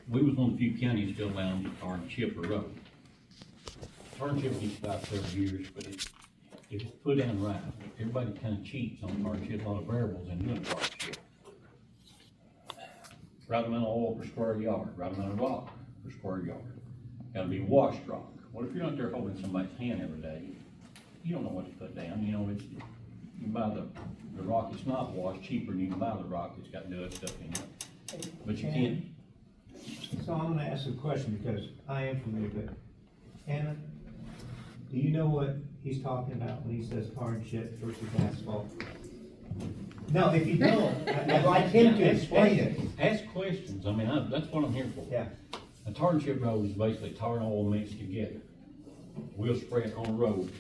we was one of the few counties still allowing tar and chip a road. Tar and chip gets about several years, but if it's put in right, everybody kind of cheats on tar and chip, a lot of variables in doing tar and chip. Right amount of oil per square yard, right amount of rock per square yard. Gotta be washed rock. What if you're not there holding somebody's hand every day? You don't know what to put down, you know, you buy the rock that's not washed cheaper than you can buy the rock that's got dust stuff in it. But you can't. So I'm gonna ask a question because I am familiar, but Anna, do you know what he's talking about when he says tar and chip versus asphalt? No, if you don't, I'd like him to explain it. Ask questions, I mean, that's what I'm here for. Yeah. A tar and chip road is basically tar and oil mixed together. We'll spray it on the road,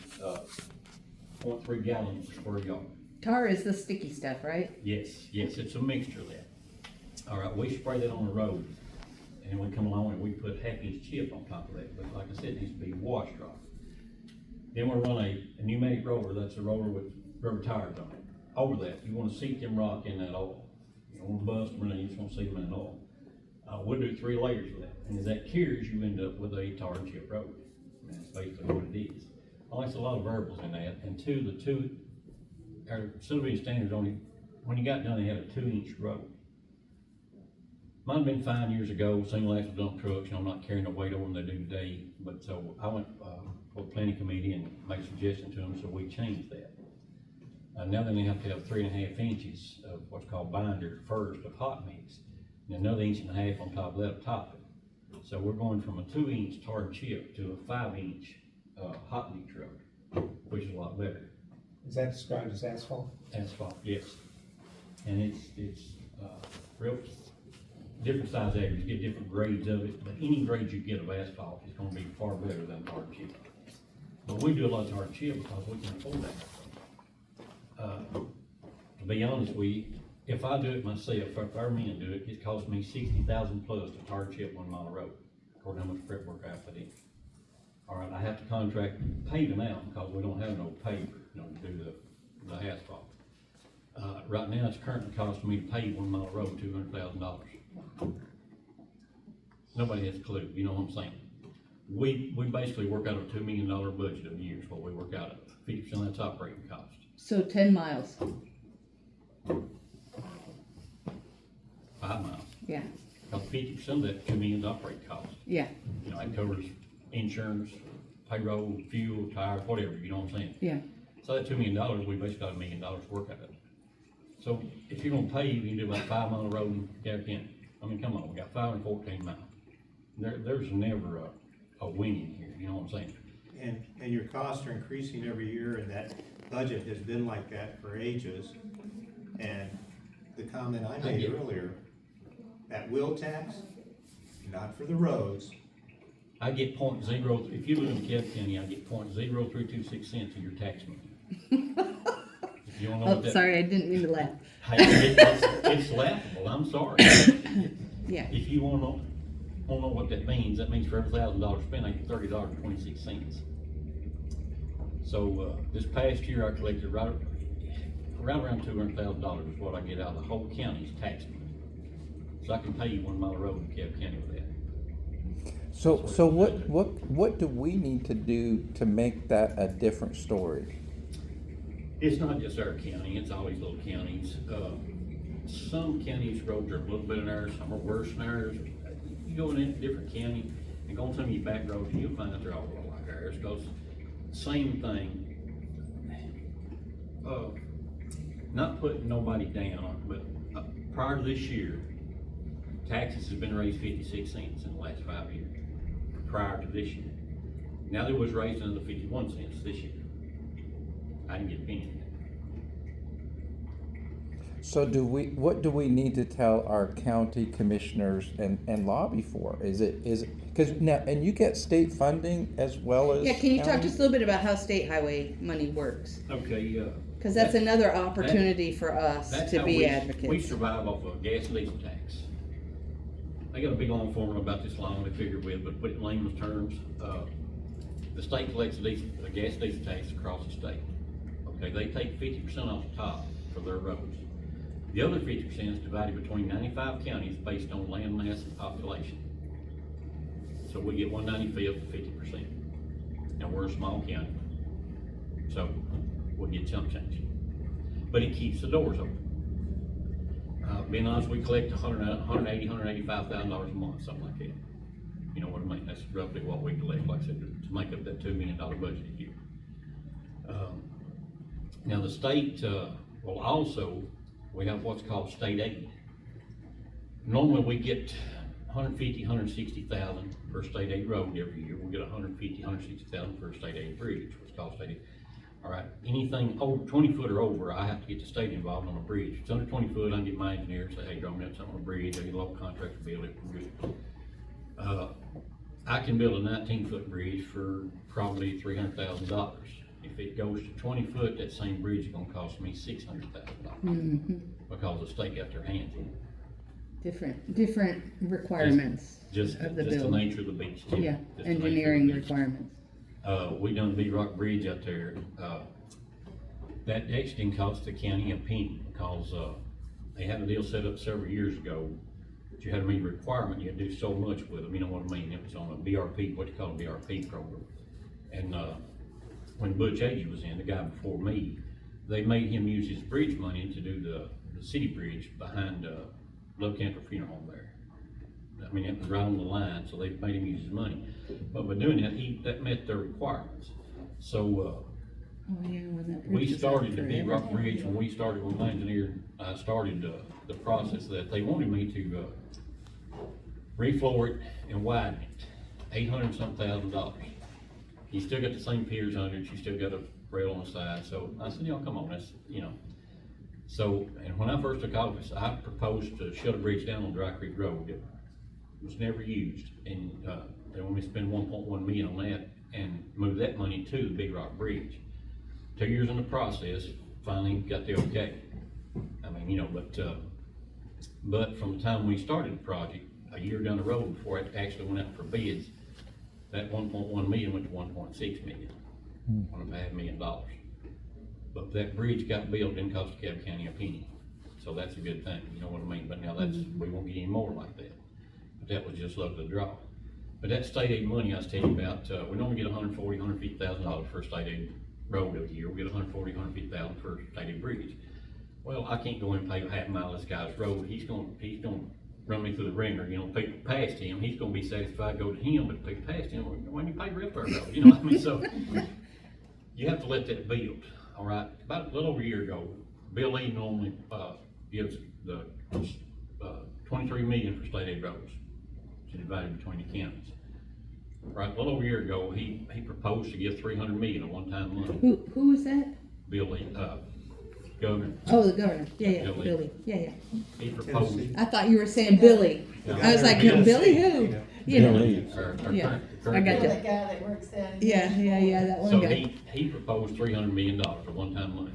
0.3 gallons per square yard. Tar is the sticky stuff, right? Yes, it's a mixture of that. All right, we spray that on the road, and we come along and we put half-inch chip on top of that, but like I said, it needs to be washed rock. Then we'll run a pneumatic roller, that's a roller with rubber tires on it. Over that, you wanna seat them rock in that oil. You don't wanna bust them, you just wanna seat them in that oil. We'll do 3 layers of that, and as that cures, you end up with a tar and chip road. And that's basically what it is. There's a lot of variables in that, and our subdivision standards only, when you got done, they had a 2-inch road. Might have been fine years ago, single axle dump trucks, I'm not carrying the weight over them they do today, but so I went, for the planning committee and made a suggestion to them, so we changed that. Now they have to have 3.5 inches of what's called binder first of hot mix, and another 1.5 inches on top of that top it. So we're going from a 2-inch tar and chip to a 5-inch hot mix road, which is a lot better. Is that described as asphalt? Asphalt, yes. And it's real different size average, you get different grades of it, but any grade you get of asphalt is gonna be far better than tar and chip. But we do a lot of tar and chip because we can afford that. To be honest with you, if I do it myself, if our men do it, it costs me $60,000 plus to tar and chip 1 mile of road, according to how much prep work I put in. All right, I have to contract paving out because we don't have no paver, you know, to do the asphalt. Right now, it's currently costing me to pave 1 mile of road $200,000. Nobody has a clue, you know what I'm saying? We basically work out a $2 million budget a year is what we work out of. 50% of that's operating cost. So 10 miles. 5 miles. Yeah. Because 50% of that $2 million is operating cost. Yeah. You know, it covers insurance, payroll, fuel, tires, whatever, you know what I'm saying? Yeah. So that $2 million, we basically got $1 million work out of it. So if you're gonna pave, you can do about 5 mile road in DeKalb County. I mean, come on, we got 514 miles. There's never a winning here, you know what I'm saying? And your costs are increasing every year, and that budget has been like that for ages. And the comment I made earlier, that wheel tax, not for the roads. I get .0, if you live in DeKalb County, I get .0326 cents of your tax money. If you don't know Oh, what that, sorry, I didn't mean to laugh. hey, it's laughable, I'm sorry. Yeah. If you wanna know what that means for every $1,000 spent, I get $30.26. So, this past year I collected around $200,000 is what I get out of the whole county's tax money. So I can pay you 1 mile of road in DeKalb County with that. So what do we need to do to make that a different story? It's not just our county, it's all these little counties. Some counties' roads are a little better than ours, some are worse than ours. You go in a different county and go on some of your back roads, and you'll find that they're all like ours, because same thing. Not putting nobody down, but prior to this year, taxes have been raised 56 cents in the last 5 years, prior to this year. Now they was raised another 51 cents this year. I didn't get a penny. So what do we need to tell our county commissioners and lobby for? Is it, because now, and you get state funding as well as Yeah, can you talk county? just a little bit about how state highway money works? Okay, Because that's another opportunity for us that's to how be we advocates. survive off of gas and diesel tax. They got a big long formula about this long they figured with, but put it in layman's terms, the state collects the gas and diesel tax across the state. Okay, they take 50% off the top for their roads. The other 50% is divided between 95 counties based on land mass and population. so we get 1/95 of 50%. And we're a small county, so we'll get chump change. But it keeps the doors open. Being honest, we collect $185,000 a month, something like that. You know what I mean? That's roughly what we collect, like I said, to make up that $2 million budget a year. Now the state, will also, we have what's called state aid. Normally we get 150, 160,000 for state aid road every year. We get 150, 160,000 for a state aid bridge, what's called state aid. All right, anything over 20 foot or over, I have to get the state involved on a bridge. If it's under 20 foot, I can get my engineer and say, hey, draw me up something on a bridge, I get a local contractor to build it, we're good. I can build a 19-foot bridge for probably $300,000. If it goes to 20 foot, that same bridge is gonna cost me $600,000 because the state got their hands in it. Different requirements Just of the the bill. nature of the beach. Too. Yeah, Just the nature of the engineering beach. requirements. We done the Big Rock Bridge out there. That actually didn't cost the county a penny because, they had a deal set up several years ago. That you had to meet a requirement, you had to do so much with them, you know what I mean? It was on a BRP, what you call a BRP program. And, when Butch Agee was in, the guy before me, they made him use his bridge money to do the city bridge behind, Love Cantor Funeral Home there. I mean, it was right on the line, so they made him use his money. But by doing that, that met their requirements. So, Oh, yeah, when that we bridge is started out the Big forever. Rock Bridge, when we started, when my engineer, started, the process that they wanted me to, refloor it and widen it, $800,000. You still got the same piers under it, you still got a rail on the side, so I said, come on, that's, So, and when I first took office, I proposed to shut a bridge down on Dry Creek Road. It was never used, and, they want me to spend 1.1 million on that and move that money to the Big Rock Bridge. 2 years in the process, finally got the okay. I mean, but from the time we started the project, a year down the road before it actually went out for bids, that 1.1 million went to 1.6 million, $1.5 million. But that bridge got built, didn't cost DeKalb County a penny, so that's a good thing, you know what I mean? But now we won't get any more like that. But that was just luck of the draw. But that state aid money I was telling you about, we normally get $140,000, $150,000 for a state aid road every year. We get $140,000, $150,000 for a state aid bridge. Well, I can't go in and pay a half mile of this guy's road. He's gonna run me through the ringer. People past him, he's gonna be satisfied, go to him, but people past him, why don't you pay the rest of our road? You know what I mean? So you have to let that build. All right, about a little over a year ago, Bill Lee normally, gives the, 23 million for state aid roads to divide between the counties. Right, a little over a year ago, he proposed to give 300 million of one-time money. Who was that? Bill Lee, governor. Oh, the governor. Yeah, Billy. Billy. Yeah. He proposed. Tennessee. I thought you were saying Billy. Yeah. I was like, Billy. Billy who? You know. Billy. Our Yeah, current I got governor. you. The guy that works down. Yeah, that one So guy. he proposed $300 million for one-time money.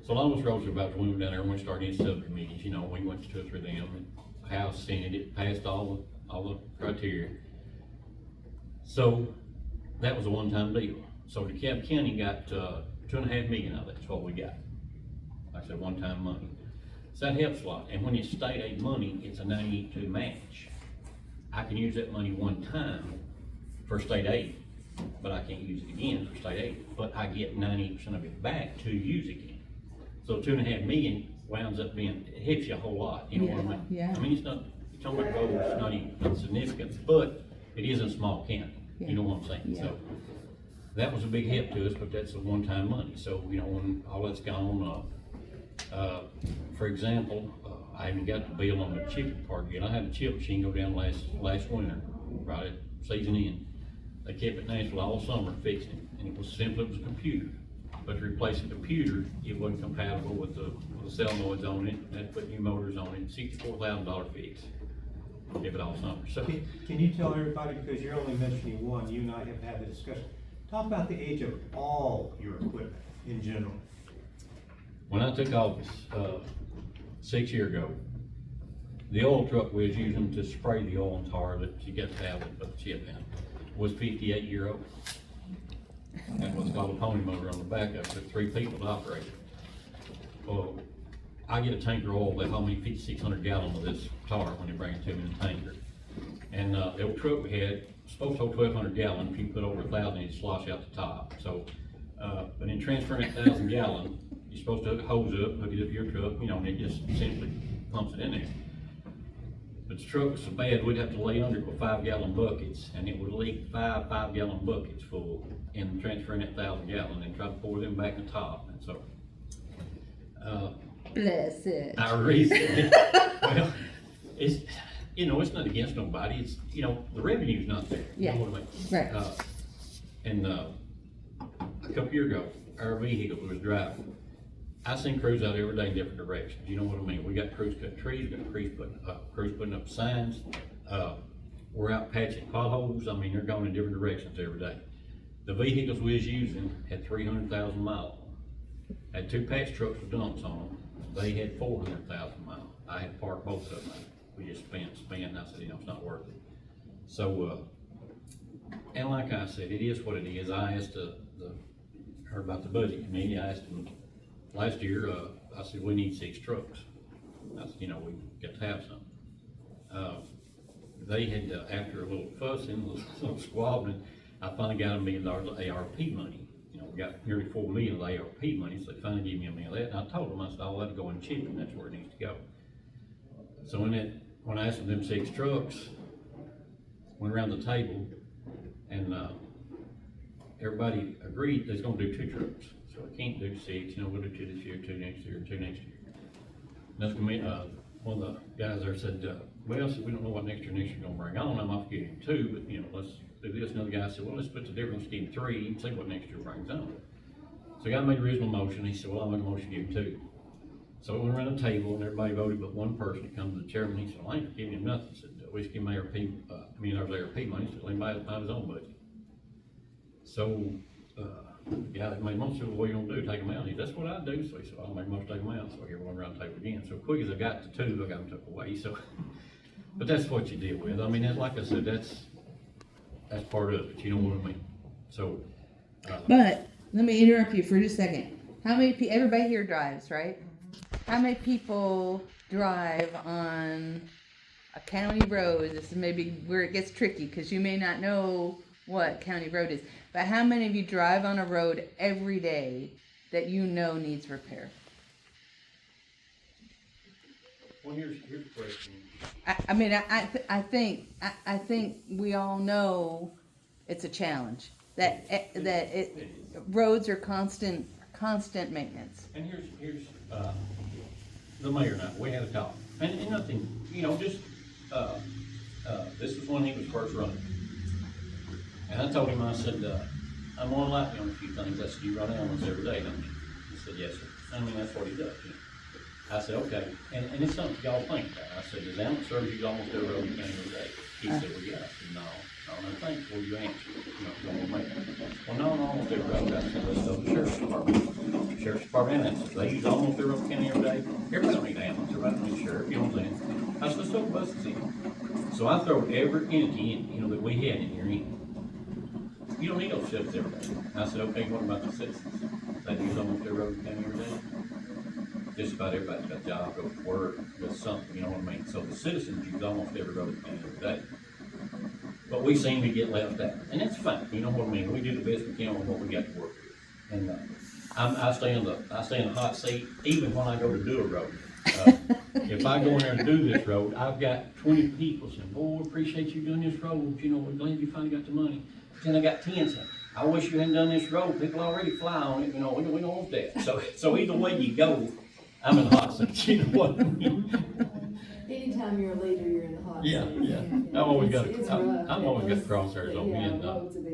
So along those roads, we went down there and we started in subcommittees, we went to 2 or 3 of them, and House, Senate, it passed all the criteria. So that was a one-time deal. So DeKalb County got, 2.5 million of that's what we got. Like I said, one-time money. So that helps a lot, and when it's state aid money, it's a 92 match. I can use that money one time for state aid, but I can't use it again for state aid, but I get 90% of it back to use again. So 2.5 million winds up being, it hits you a whole lot, you know what I mean? Yeah. I mean, it's not, you're talking about roads, it's not even significant, but it is a small county, you know what I'm saying? Yeah. So that was a big help to us, but that's a one-time money, so, when all that's gone, for example, I haven't got the bill on the chipping part yet. I had a chip machine go down last winter, right at season end. They kept it Nashville all summer fixing it, and it was simple, it was a computer. But to replace a computer, it wasn't compatible with the solenoids on it, they had to put new motors on it, $64,000 fix. Kept it all summer, so. Can you tell everybody, because you're only mentioning one, you and I have had the discussion, talk about the age of all your equipment in general. When I took office, 6 years ago, the oil truck we was using to spray the oil and tar that you got to have to put the chip in was 58-year-old. And what's called a pony motor on the back of it, took 3 people to operate it. Well, I get a tanker of oil, they haul me 5,600 gallons of this tar when they bring it to me in a tanker. And And, the old truck we had, supposed to hold 1,200 gallons, if you put over 1,000, it'd slosh out the top, so, but in transferring that 1,000 gallon, you're supposed to hook a hose up, hook it up to your truck, you know, and it just simply pumps it in there. But the truck was so bad, we'd have to lay under it with 5-gallon buckets, and it would leak 5-gallon buckets full in transferring that 1,000 gallon, and try to pour them back in the top, and so, Bless it. our reason, well, it's, you know, it's not against nobody, it's, you know, the revenue's not there. You know Yeah. what I mean? Right. And, a couple years ago, our vehicle was driving. I seen crews out every day in different directions, you know what I mean? We got crews cutting trees, we got crews putting up signs, we're out patching potholes, I mean, they're going in different directions every day. The vehicles we was using had 300,000 miles on them. Had 2 patch trucks with dumps on them, they had 400,000 miles. I had parked both of them, we just spent, and I said, you know, it's not worth it. So, and like I said, it is what it is. I asked heard about the budget committee, I asked them last year, I said, we need 6 trucks. I said, you know, we got to have some. They had, after a little fussing, a little squabbling, I finally got $1 million of ARP money. You know, we got nearly $4 million of ARP money, so they finally gave me $1 million of that, and I told them, I said, I'll let it go in chipping, that's where it needs to go. So when I asked them 6 trucks, went around the table, and, everybody agreed they's gonna do 2 trucks. So I can't do 6, you know, we'll do 2 this year, 2 next year, 2 next year. And that's gonna be, one of the guys there said, well, we don't know what next year's gonna bring. I don't know, I'm off getting 2, but you know, let's do this. Another guy said, well, let's put the difference, give him 3 and see what next year brings on. So the guy made a reasonable motion, he said, well, I'll make a motion to give him 2. So we went around the table and everybody voted but one person. He comes to the chairman, he said, well, I ain't giving him nothing. He said, we just give him ARP, $1 million ARP money, so let him buy his own budget. So, the guy that made most of it, what are you gonna do, take them out? He said, that's what I do. So he said, I'll make most take them out. So everyone around the table again. So quick as I got to 2, I got them took away. So, but that's what you deal with. I mean, like I said, that's part of it. You know what I mean? So, But let me interrupt you for just a second. How many everybody here drives, right? How many people drive on a county road? This is maybe where it gets tricky because you may not know what county road is. But how many of you drive on a road every day that you know needs repair? well, here's the question. I think we all know it's a challenge. Roads are constant maintenance. And here's the mayor and I, we had a talk, and nothing, you know, just, this was when he was first running. And I told him, I said, I'm gonna like you on a few things. I said, you run almost every day, don't you? He said, yes, sir. I mean, that's what he does, you know. I said, okay, and it's something y'all think about. I said, does ambulance service use almost every road in county every day? He said, well, yeah. I said, no, I think, well, you answer, you know, don't make it. Well, no, almost every road. I said, let's go to the sheriff's department. Sheriff's department answers, they use almost every road in county every day. Everybody don't need ambulance, everybody don't need sheriff, you know what I'm saying? I said, let's throw buses in. So I throw every entity in, you know, that we had in here in. You don't need those sheriffs every day. I said, okay, what about the citizens? They use almost every road in county every day. Just about everybody's got a job, goes to work, does something, you know what I mean? So the citizens use almost every road in county every day. But we seem to get left out, and it's fine, you know what I mean? We do the best we can with what we got to work with. And, I stay in the hot seat, even when I go to do a road. If I go in there and do this road, I've got 20 people saying, boy, appreciate you doing this road, you know, we're glad you finally got the money. Then I got 10 saying, I wish you hadn't done this road, people already fly on it, you know, we don't want that. So either way you go, I'm in the hot seat, you know what I mean? Anytime you're a leader, you're in the hot seat. Yeah. I've always got, It's I'm rough. always got crosshairs on me, Yeah, and, roads have been